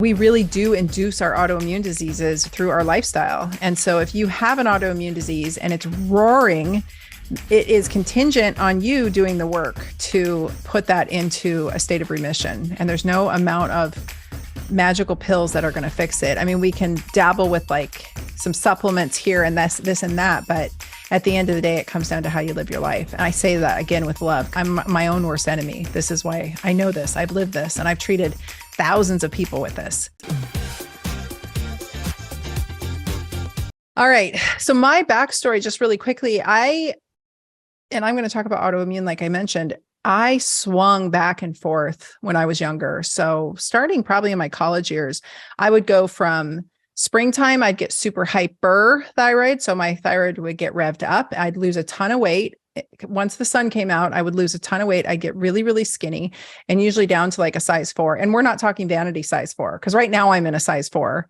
We really do induce our autoimmune diseases through our lifestyle. And so if you have an autoimmune disease and it's roaring, it is contingent on you doing the work to put that into a state of remission. And there's no amount of magical pills that are going to fix it. I mean, we can dabble with like some supplements here and this and that, but at the end of the day, it comes down to how you live your life. And I say that again with love. I'm my own worst enemy. This is why I know this. I've lived this, and I've treated thousands of people with this. All right. So my backstory, just really quickly, I'm going to talk about autoimmune, like I mentioned. I swung back and forth when I was younger. So starting probably in my college years, I would go from springtime, I'd get super hyperthyroid. So my thyroid would get revved up. I'd lose a ton of weight. Once the sun came out, I would lose a ton of weight. I'd get really, really skinny, and usually down to like a size 4. And we're not talking vanity size 4, because right now I'm in a size 4,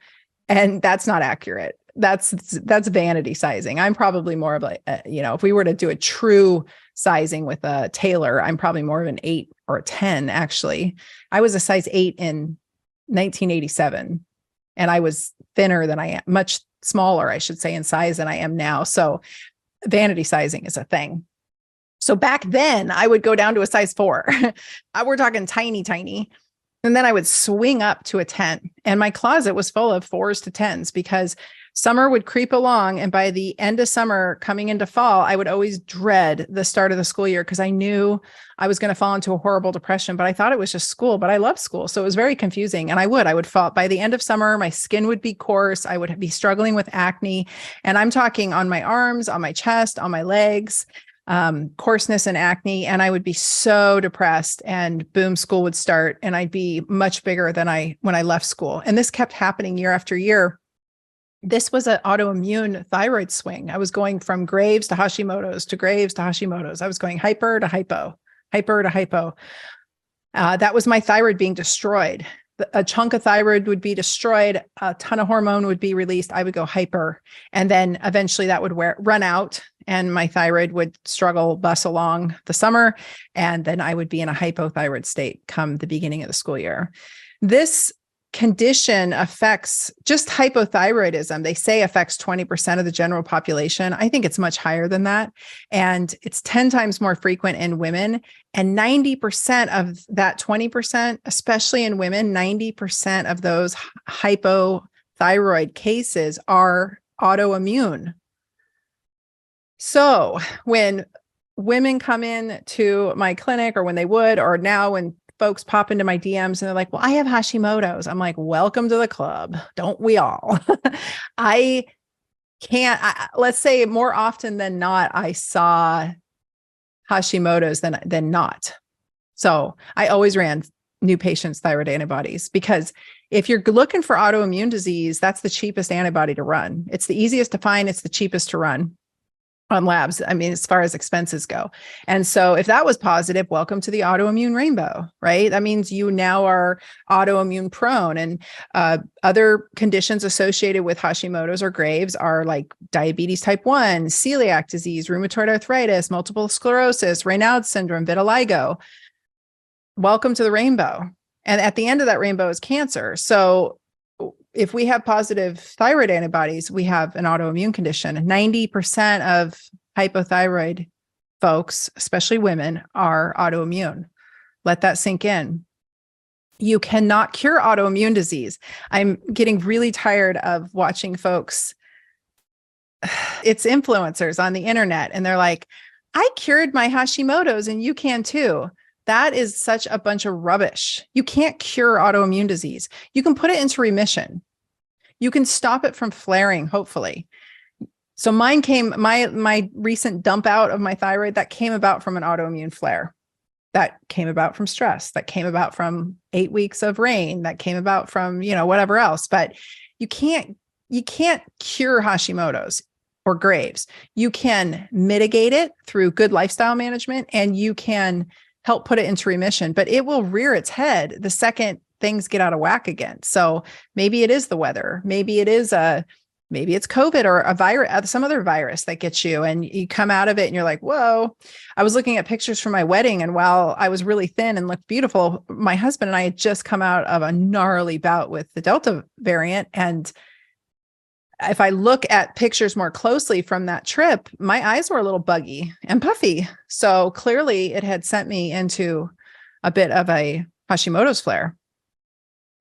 and that's not accurate. That's vanity sizing. I'm probably more of like, if we were to do a true sizing with a tailor, I'm probably more of an 8 or a 10. Actually, I was a size 8 in 1987, and I was thinner than I am, much smaller, I should say, in size than I am now. So vanity sizing is a thing. So back then I would go down to a size 4. We're talking tiny, tiny. And then I would swing up to a 10. And my closet was full of 4s to 10s, because summer would creep along. And by the end of summer, coming into fall, I would always dread the start of the school year, because I knew I was going to fall into a horrible depression, but I thought it was just school, but I loved school. So it was very confusing. And I would fall by the end of summer, my skin would be coarse. I would be struggling with acne. And I'm talking on my arms, on my chest, on my legs, coarseness and acne. And I would be so depressed, and boom, school would start, and I'd be much bigger than when I left school. And this kept happening year after year. This was an autoimmune thyroid swing. I was going from Graves to Hashimoto's to Graves to Hashimoto's. I was going hyper to hypo, hyper to hypo. That was my thyroid being destroyed. A chunk of thyroid would be destroyed. A ton of hormone would be released. I would go hyper. And then eventually that would run out, and my thyroid would bust along the summer. And then I would be in a hypothyroid state come the beginning of the school year. This condition affects just hypothyroidism. They say affects 20% of the general population. I think it's much higher than that. And it's 10 times more frequent in women. And 90% of that 20%, especially in women, 90% of those hypothyroid cases are autoimmune. So when women come in to my clinic, or when they would, or now when folks pop into my DMs and they're like, well, I have Hashimoto's. I'm like, welcome to the club. Don't we all? Let's say more often than not, I saw Hashimoto's than not. So I always ran new patients' thyroid antibodies, because if you're looking for autoimmune disease, that's the cheapest antibody to run. It's the easiest to find. It's the cheapest to run on labs. I mean, as far as expenses go. And so if that was positive, welcome to the autoimmune rainbow, right? That means you now are autoimmune prone. And other conditions associated with Hashimoto's or Graves are like diabetes type 1, celiac disease, rheumatoid arthritis, multiple sclerosis, Raynaud's syndrome, vitiligo. Welcome to the rainbow. And at the end of that rainbow is cancer. So if we have positive thyroid antibodies, we have an autoimmune condition. 90% of hypothyroid folks, especially women, are autoimmune. Let that sink in. You cannot cure autoimmune disease. I'm getting really tired of watching folks. It's influencers on the internet, and they're like, I cured my Hashimoto's and you can too. That is such a bunch of rubbish. You can't cure autoimmune disease. You can put it into remission. You can stop it from flaring, hopefully. So mine my recent dump out of my thyroid, that came about from an autoimmune flare. That came about from stress. That came about from 8 weeks of rain. That came about from, whatever else. But you can't cure Hashimoto's or Graves. You can mitigate it through good lifestyle management, and you can help put it into remission, but it will rear its head the second things get out of whack again. So maybe it is the weather. Maybe it is a maybe it's COVID or a virus, some other virus that gets you, and you come out of it and you're like, whoa. I was looking at pictures from my wedding, and while I was really thin and looked beautiful, my husband and I had just come out of a gnarly bout with the Delta variant. And if I look at pictures more closely from that trip, my eyes were a little buggy and puffy. So clearly it had sent me into a bit of a Hashimoto's flare.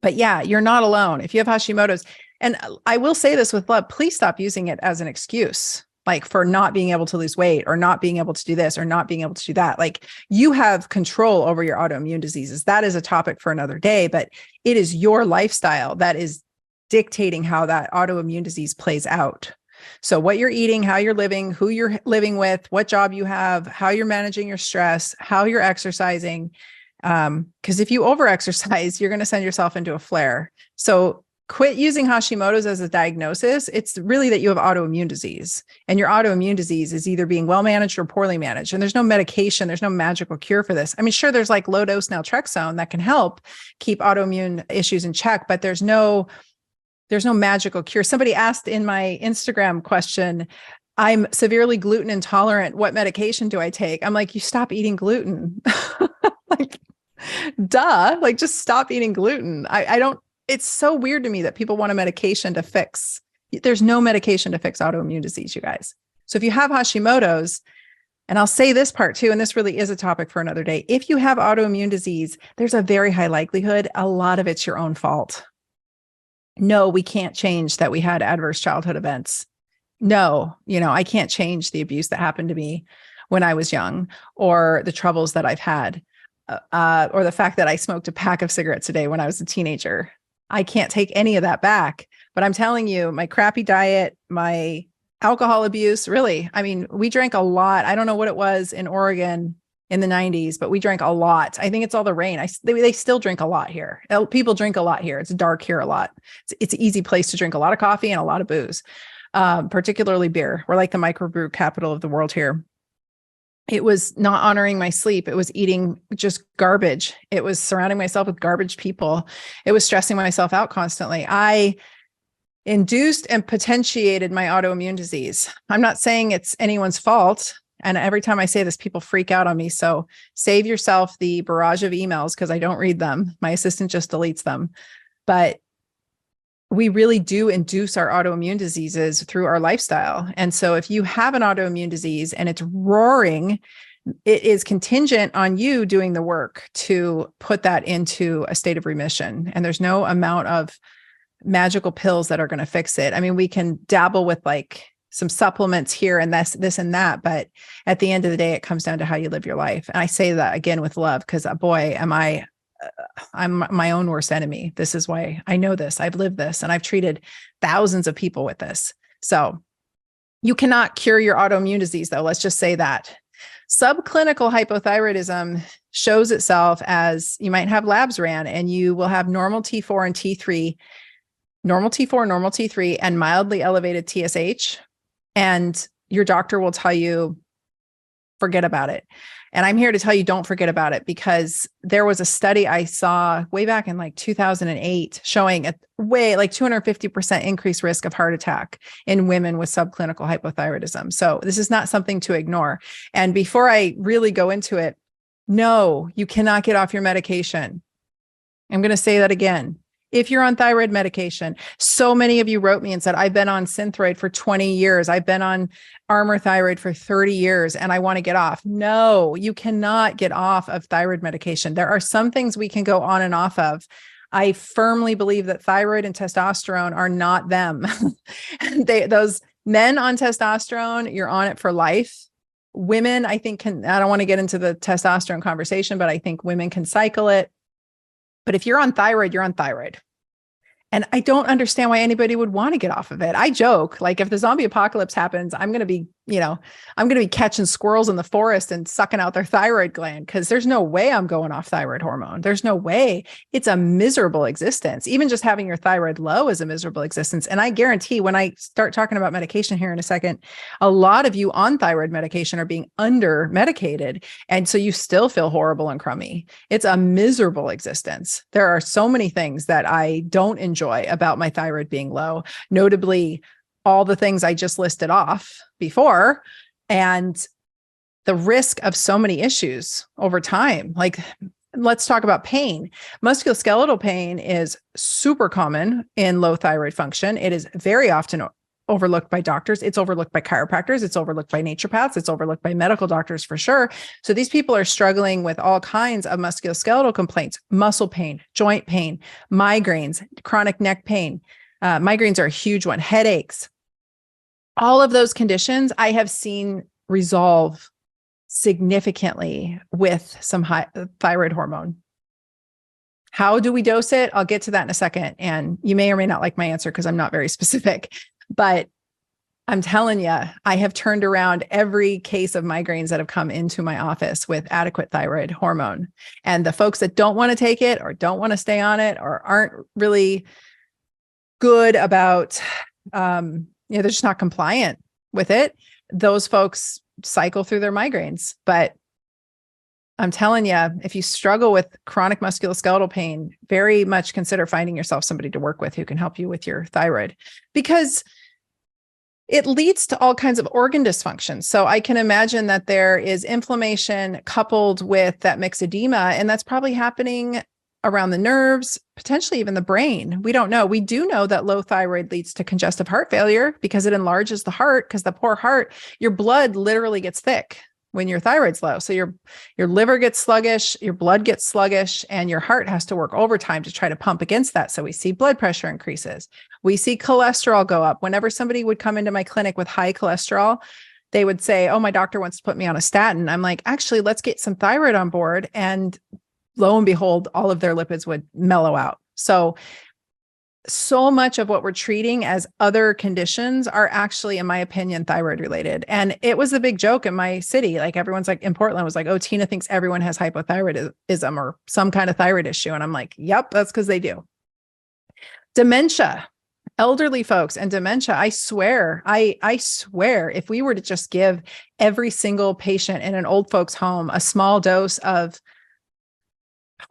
But yeah, you're not alone. If you have Hashimoto's, and I will say this with love, please stop using it as an excuse, like for not being able to lose weight or not being able to do this or not being able to do that. Like, you have control over your autoimmune diseases. That is a topic for another day, but it is your lifestyle that is dictating how that autoimmune disease plays out. So what you're eating, how you're living, who you're living with, what job you have, how you're managing your stress, how you're exercising. Because if you over-exercise, you're going to send yourself into a flare. So quit using Hashimoto's as a diagnosis. It's really that you have autoimmune disease, and your autoimmune disease is either being well managed or poorly managed. And there's no medication, there's no magical cure for this. I mean, sure, there's like low dose naltrexone that can help keep autoimmune issues in check, but there's no magical cure. Somebody asked in my Instagram question, I'm severely gluten intolerant. What medication do I take? I'm like, you stop eating gluten. Like, duh, like just stop eating gluten. I don't, it's so weird to me that people want a medication to fix. There's no medication to fix autoimmune disease, you guys. So if you have Hashimoto's, and I'll say this part too, and this really is a topic for another day. If you have autoimmune disease, there's a very high likelihood a lot of it's your own fault. No, we can't change that we had adverse childhood events. No, I can't change the abuse that happened to me when I was young, or the troubles that I've had, or the fact that I smoked a pack of cigarettes a day when I was a teenager. I can't take any of that back. But I'm telling you, my crappy diet, my alcohol abuse, really, I mean, we drank a lot. I don't know what it was in Oregon in the 90s, but we drank a lot. I think it's all the rain. They still drink a lot here. People drink a lot here. It's dark here a lot. It's an easy place to drink a lot of coffee and a lot of booze, particularly beer. We're like the microbrew capital of the world here. It was not honoring my sleep. It was eating just garbage. It was surrounding myself with garbage people. It was stressing myself out constantly. I induced and potentiated my autoimmune disease. I'm not saying it's anyone's fault. And every time I say this, people freak out on me. So save yourself the barrage of emails because I don't read them. My assistant just deletes them. But we really do induce our autoimmune diseases through our lifestyle. And so if you have an autoimmune disease and it's roaring, it is contingent on you doing the work to put that into a state of remission. And there's no amount of magical pills that are going to fix it. I mean, we can dabble with like some supplements here and this and that, but at the end of the day, it comes down to how you live your life. And I say that again with love, because boy, I'm my own worst enemy. This is why I know this. I've lived this, and I've treated thousands of people with this. So you cannot cure your autoimmune disease, though. Let's just say that. Subclinical hypothyroidism shows itself as you might have labs ran and you will have normal T4 and T3, normal T4, normal T3, and mildly elevated TSH. And your doctor will tell you, forget about it. And I'm here to tell you, don't forget about it, because there was a study I saw way back in like 2008 showing a way like 250% increased risk of heart attack in women with subclinical hypothyroidism. So this is not something to ignore. And before I really go into it, no, you cannot get off your medication. I'm going to say that again. If you're on thyroid medication, so many of you wrote me and said, I've been on Synthroid for 20 years. I've been on Armour Thyroid for 30 years and I want to get off. No, you cannot get off of thyroid medication. There are some things we can go on and off of. I firmly believe that thyroid and testosterone are not them. Those men on testosterone, you're on it for life. Women, I think I don't want to get into the testosterone conversation, but I think women can cycle it. But if you're on thyroid, you're on thyroid. And I don't understand why anybody would want to get off of it. I joke, like if the zombie apocalypse happens, I'm going to be catching squirrels in the forest and sucking out their thyroid gland, because there's no way I'm going off thyroid hormone. There's no way. It's a miserable existence. Even just having your thyroid low is a miserable existence. And I guarantee when I start talking about medication here in a second, a lot of you on thyroid medication are being under medicated. And so you still feel horrible and crummy. It's a miserable existence. There are so many things that I don't enjoy about my thyroid being low, notably all the things I just listed off before, and the risk of so many issues over time. Like, let's talk about pain. Musculoskeletal pain is super common in low thyroid function. It is very often overlooked by doctors. It's overlooked by chiropractors. It's overlooked by naturopaths. It's overlooked by medical doctors for sure. So these people are struggling with all kinds of musculoskeletal complaints, muscle pain, joint pain, migraines, chronic neck pain. Migraines are a huge one, headaches. All of those conditions I have seen resolve significantly with some high thyroid hormone. How do we dose it? I'll get to that in a second. And you may or may not like my answer because I'm not very specific, but I'm telling you, I have turned around every case of migraines that have come into my office with adequate thyroid hormone. And the folks that don't want to take it or don't want to stay on it or aren't really good about, they're just not compliant with it. Those folks cycle through their migraines. But I'm telling you, if you struggle with chronic musculoskeletal pain, very much consider finding yourself somebody to work with who can help you with your thyroid, because it leads to all kinds of organ dysfunction. So I can imagine that there is inflammation coupled with that mixed edema, and that's probably happening around the nerves, potentially even the brain. We don't know. We do know that low thyroid leads to congestive heart failure because it enlarges the heart, because the poor heart, your blood literally gets thick when your thyroid's low. So your liver gets sluggish, your blood gets sluggish, and your heart has to work overtime to try to pump against that. So we see blood pressure increases. We see cholesterol go up. Whenever somebody would come into my clinic with high cholesterol, they would say, oh, my doctor wants to put me on a statin. I'm like, actually, let's get some thyroid on board. And lo and behold, all of their lipids would mellow out. So much of what we're treating as other conditions are actually, in my opinion, thyroid related. And it was a big joke in my city. Like, everyone's like, in Portland was like, oh, Tina thinks everyone has hypothyroidism or some kind of thyroid issue. And I'm like, yep, that's because they do. Dementia, elderly folks and dementia. I swear, I swear, if we were to just give every single patient in an old folks home a small dose of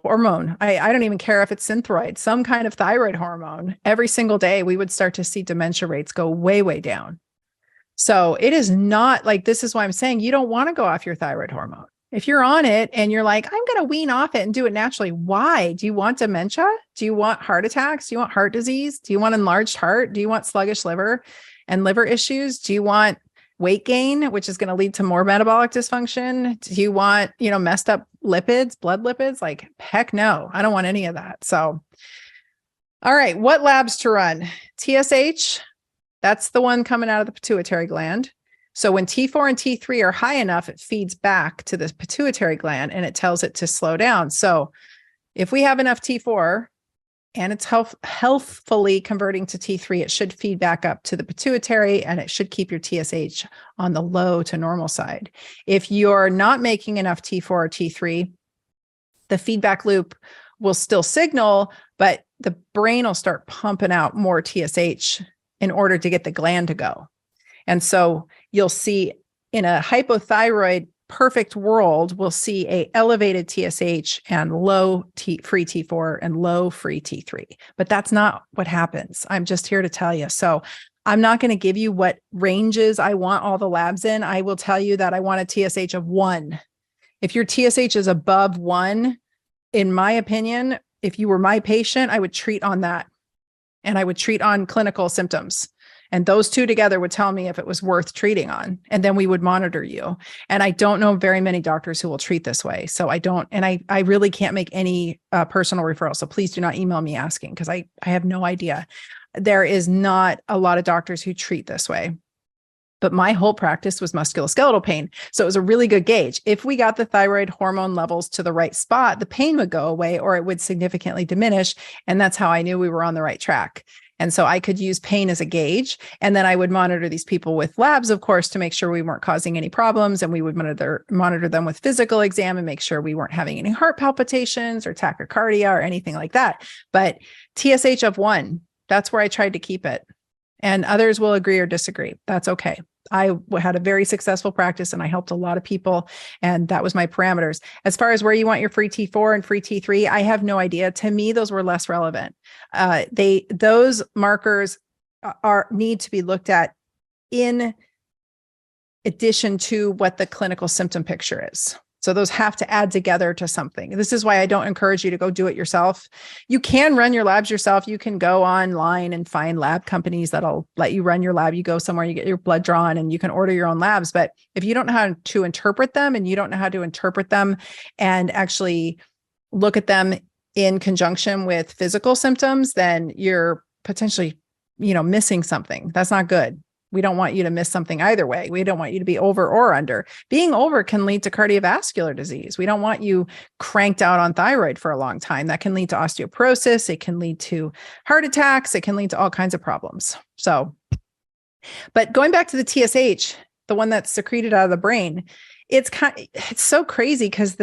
hormone, I don't even care if it's Synthroid, some kind of thyroid hormone every single day, we would start to see dementia rates go way, way down. So it is not like, this is why I'm saying you don't want to go off your thyroid hormone. If you're on it and you're like, I'm going to wean off it and do it naturally. Why? Do you want dementia? Do you want heart attacks? Do you want heart disease? Do you want enlarged heart? Do you want sluggish liver and liver issues? Do you want weight gain, which is going to lead to more metabolic dysfunction? Do you want, messed up lipids, blood lipids? Like, heck no, I don't want any of that. So, all right, what labs to run? TSH, that's the one coming out of the pituitary gland. So when T4 and T3 are high enough, it feeds back to the pituitary gland and it tells it to slow down. So if we have enough T4 and it's healthfully converting to T3, it should feed back up to the pituitary and it should keep your TSH on the low to normal side. If you're not making enough T4 or T3, the feedback loop will still signal, but the brain will start pumping out more TSH in order to get the gland to go. And so you'll see in a hypothyroid perfect world, we'll see a elevated TSH and low free T4 and low free T3. But that's not what happens. I'm just here to tell you. So I'm not going to give you what ranges I want all the labs in. I will tell you that I want a TSH of 1. If your TSH is above 1, in my opinion, if you were my patient, I would treat on that. And I would treat on clinical symptoms. And those two together would tell me if it was worth treating on. And then we would monitor you. And I don't know very many doctors who will treat this way. So I don't, and I really can't make any personal referrals. So please do not email me asking, because I have no idea. There is not a lot of doctors who treat this way. But my whole practice was musculoskeletal pain. So it was a really good gauge. If we got the thyroid hormone levels to the right spot, the pain would go away or it would significantly diminish. And that's how I knew we were on the right track. And so I could use pain as a gauge. And then I would monitor these people with labs, of course, to make sure we weren't causing any problems. And we would monitor them with physical exam and make sure we weren't having any heart palpitations or tachycardia or anything like that. But TSH of 1, that's where I tried to keep it. And others will agree or disagree. That's okay. I had a very successful practice and I helped a lot of people. And that was my parameters. As far as where you want your free T4 and free T3, I have no idea. To me, those were less relevant. Those markers need to be looked at in addition to what the clinical symptom picture is. So those have to add together to something. This is why I don't encourage you to go do it yourself. You can run your labs yourself. You can go online and find lab companies that'll let you run your lab. You go somewhere, you get your blood drawn, and you can order your own labs. But if you don't know how to interpret them, and you don't know how to interpret them and actually look at them in conjunction with physical symptoms, then you're potentially, missing something. That's not good. We don't want you to miss something either way. We don't want you to be over or under. Being over can lead to cardiovascular disease. We don't want you cranked out on thyroid for a long time. That can lead to osteoporosis. It can lead to heart attacks. It can lead to all kinds of problems. But going back to the TSH, the one that's secreted out of the brain, it's so crazy because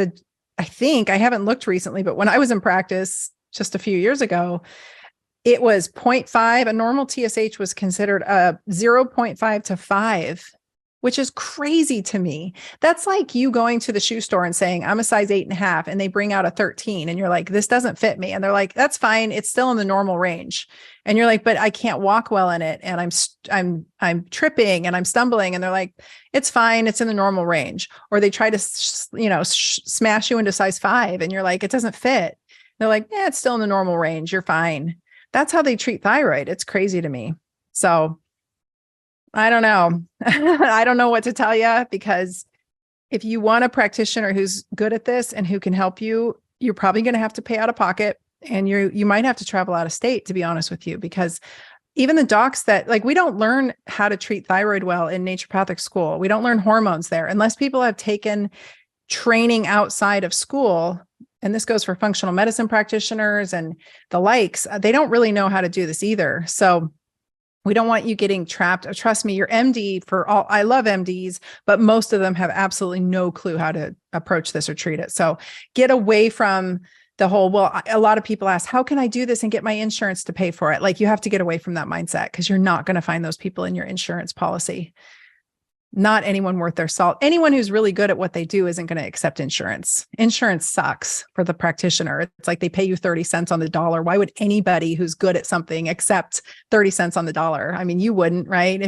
I think, I haven't looked recently, but when I was in practice just a few years ago, it was 0.5. A normal TSH was considered a 0.5 to 5, which is crazy to me. That's like you going to the shoe store and saying, I'm a size 8.5, and they bring out a 13. And you're like, this doesn't fit me. And they're like, that's fine. It's still in the normal range. And you're like, but I can't walk well in it. And I'm tripping and I'm stumbling. And they're like, it's fine. It's in the normal range. Or they try to, smash you into size 5. And you're like, it doesn't fit. They're like, yeah, it's still in the normal range. You're fine. That's how they treat thyroid. It's crazy to me. So I don't know. I don't know what to tell you, because if you want a practitioner who's good at this and who can help you, you're probably going to have to pay out of pocket, and you might have to travel out of state, to be honest with you, because even the docs that we don't learn how to treat thyroid well in naturopathic school. We don't learn hormones there unless people have taken training outside of school. And this goes for functional medicine practitioners and the likes. They don't really know how to do this either. So we don't want you getting trapped. Trust me, your MD, I love MDs, but most of them have absolutely no clue how to approach this or treat it. So get away from the whole, a lot of people ask, how can I do this and get my insurance to pay for it? You have to get away from that mindset, because you're not going to find those people in your insurance policy. Not anyone worth their salt. Anyone who's really good at what they do isn't going to accept insurance. Insurance sucks for the practitioner. It's like they pay you 30 cents on the dollar. Why would anybody who's good at something accept 30 cents on the dollar? I mean, you wouldn't, right?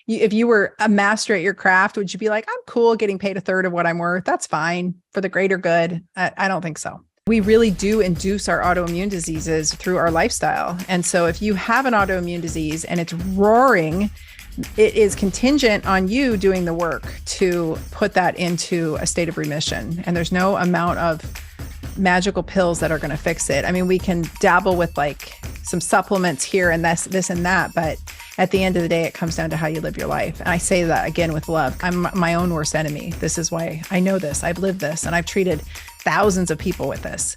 If you were a master at your craft, would you be like, I'm cool getting paid a third of what I'm worth? That's fine for the greater good. I don't think so. We really do induce our autoimmune diseases through our lifestyle. And so if you have an autoimmune disease and it's roaring, it is contingent on you doing the work to put that into a state of remission. And there's no amount of magical pills that are going to fix it. I mean, we can dabble with some supplements here and this and that, but at the end of the day, it comes down to how you live your life. And I say that again with love. I'm my own worst enemy. This is why I know this. I've lived this, and I've treated thousands of people with this.